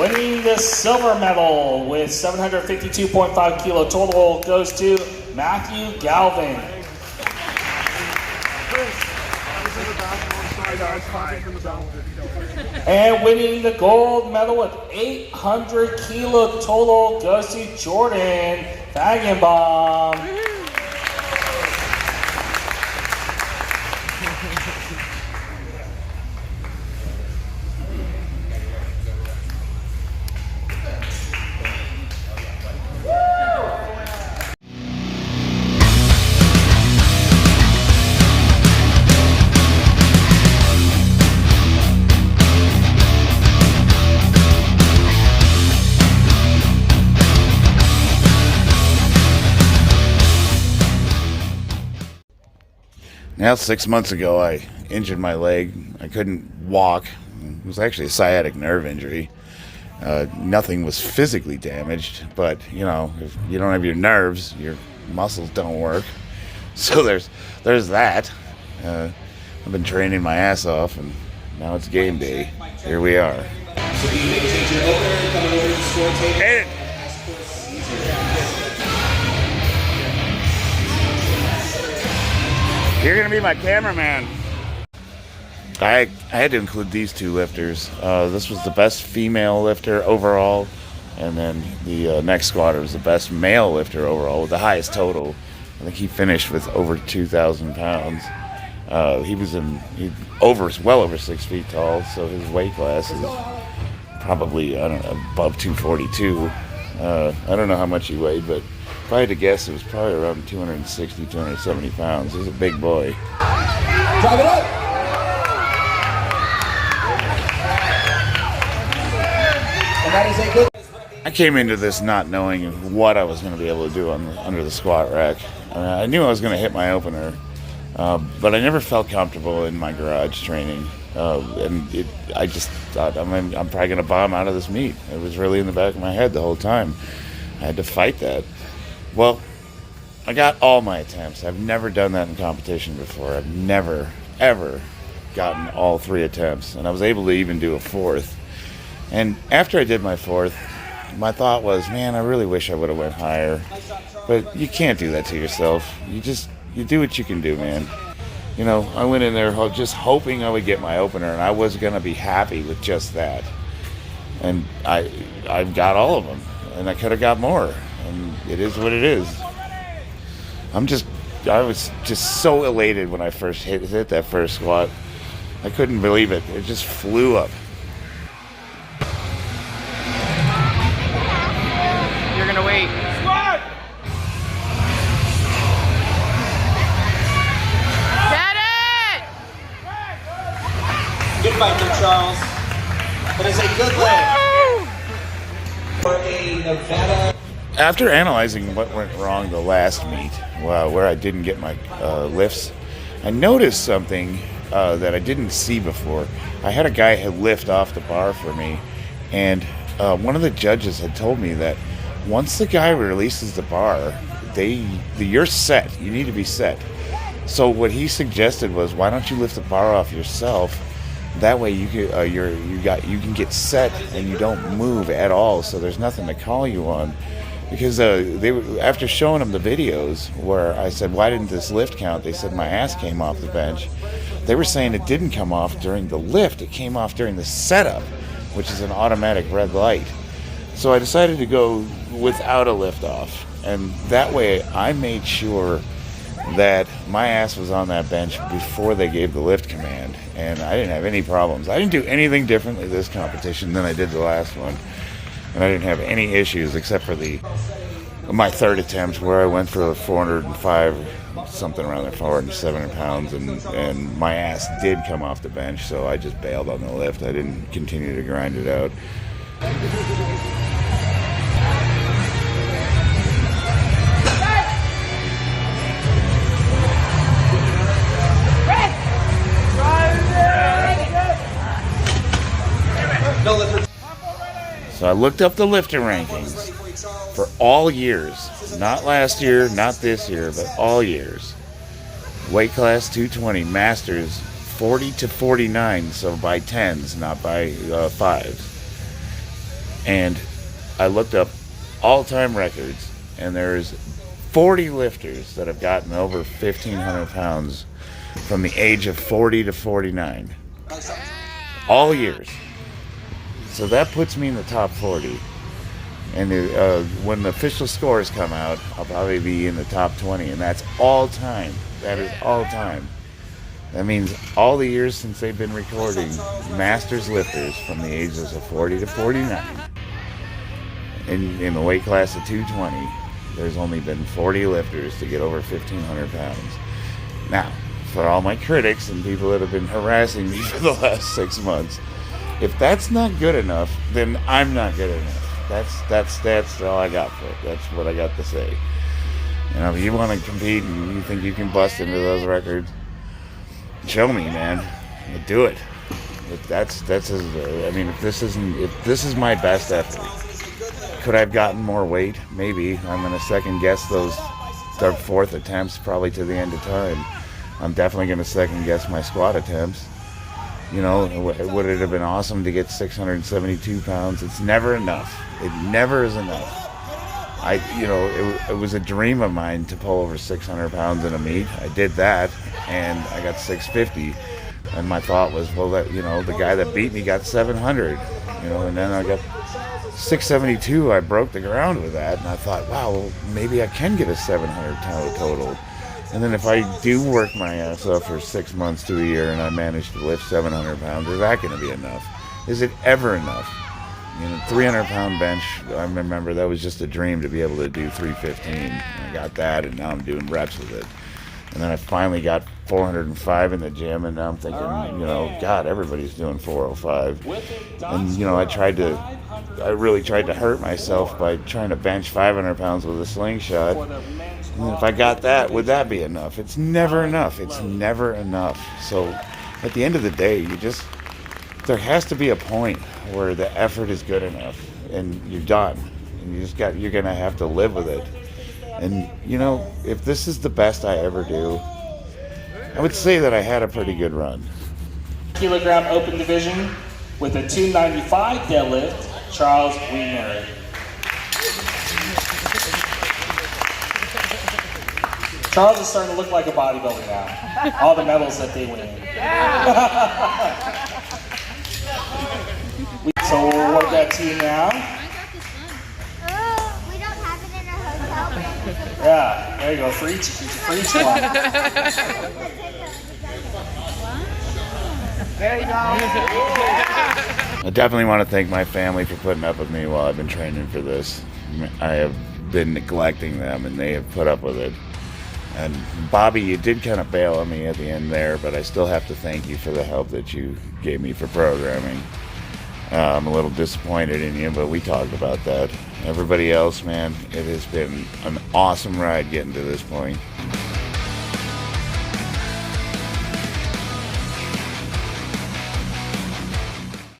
Winning the silver medal with 752.5 kilo total goes to Matthew Galvin. And winning the gold medal with 800 kilo total goes to Jordan Fagenbaum. Now, 6 months ago, I injured my leg. I couldn't walk. It was actually a sciatic nerve injury. Nothing was physically damaged, but, you know, if you don't have your nerves, your muscles don't work. So there's that. I've been training my ass off, and now it's game day. Here we are. So you make change your opener, coming over to the score table. Hit it. You're going to be my cameraman. I had to include these two lifters. This was the best female lifter overall, and then the next squatter was the best male lifter overall with the highest total. I think he finished with over 2,000 pounds. He was well over 6 feet tall, so his weight class is probably, I don't know, above 242. I don't know how much he weighed, but if I had to guess, it was probably around 260, 270 pounds. He's a big boy. Drive it up! And that is a good... I came into this not knowing what I was going to be able to do under the squat rack. I knew I was going to hit my opener, but I never felt comfortable in my garage training. I just thought, I'm probably going to bomb out of this meet. It was really in the back of my head the whole time. I had to fight that. Well, I got all my attempts. I've never done that in competition before. I've never, ever gotten all 3 attempts. And I was able to even do a 4th. And after I did my 4th, my thought was, man, I really wish I would have went higher. But you can't do that to yourself. You do what you can do, man. You know, I went in there just hoping I would get my opener, and I was going to be happy with just that. And I got all of them, and I could have got more. And it is what it is. I was just so elated when I first hit that first squat. I couldn't believe it. It just flew up. You're gonna wait. Squat! Get it! Good fight there, Charles. That is a good leg. For a Nevada... After analyzing what went wrong the last meet, where I didn't get my lifts, I noticed something that I didn't see before. I had a guy who lift off the bar for me, and one of the judges had told me that once the guy releases the bar, you're set. You need to be set. So what he suggested was, why don't you lift the bar off yourself? That way you can get set and you don't move at all. So there's nothing to call you on. Because after showing them the videos where I said, why didn't this lift count? They said my ass came off the bench. They were saying it didn't come off during the lift. It came off during the setup, which is an automatic red light. So I decided to go without a lift off. And that way I made sure that my ass was on that bench before they gave the lift command. And I didn't have any problems. I didn't do anything differently this competition than I did the last one. And I didn't have any issues except for my 3rd attempt where I went for 405, something around there, 407 pounds, and my ass did come off the bench, so I just bailed on the lift. I didn't continue to grind it out. So I looked up the lifter rankings for all years, not last year, not this year, but all years. Weight class 220, masters 40 to 49, so by 10s, not by 5s. And I looked up all-time records, and there's 40 lifters that have gotten over 1,500 pounds from the age of 40 to 49. All years. So that puts me in the top 40. And when the official scores come out, I'll probably be in the top 20. And that's all time. That is all time. That means all the years since they've been recording masters lifters from the ages of 40 to 49. In the weight class of 220, there's only been 40 lifters to get over 1,500 pounds. Now, for all my critics and people that have been harassing me for the last 6 months, if that's not good enough, then I'm not good enough. That's all I got for it. That's what I got to say. You know, if you want to compete and you think you can bust into those records, show me, man. Do it. If this is my best effort. Could I have gotten more weight? Maybe. I'm going to second guess those third, fourth attempts probably to the end of time. I'm definitely going to second guess my squat attempts. You know, would it have been awesome to get 672 pounds? It's never enough. It never is enough. It was a dream of mine to pull over 600 pounds in a meet. I did that, and I got 650. And my thought was, well, the guy that beat me got 700. And then I got 672. I broke the ground with that, and I thought, wow, well, maybe I can get a 700 total. And then if I do work my ass off for 6 months to a year and I manage to lift 700 pounds, is that going to be enough? Is it ever enough? 300-pound bench, I remember that was just a dream to be able to do 315. And I got that, and now I'm doing reps with it. And then I finally got 405 in the gym, and now I'm thinking, God, everybody's doing 405. And, I really tried to hurt myself by trying to bench 500 pounds with a slingshot. And if I got that, would that be enough? It's never enough. It's never enough. So at the end of the day, there has to be a point where the effort is good enough and you're done. And you're going to have to live with it. And, if this is the best I ever do, I would say that I had a pretty good run. Kilogram open division with a 295 deadlift, Charles Wiener. Charles is starting to look like a bodybuilder now. All the medals that they win. So we'll work that to you now. We don't have it in our hotel. Yeah, there you go. For each one. There you go. I definitely want to thank my family for putting up with me while I've been training for this. I have been neglecting them, and they have put up with it. And Bobby, you did kind of bail on me at the end there, but I still have to thank you for the help that you gave me for programming. I'm a little disappointed in you, but we talked about that. Everybody else, man, it has been an awesome ride getting to this point.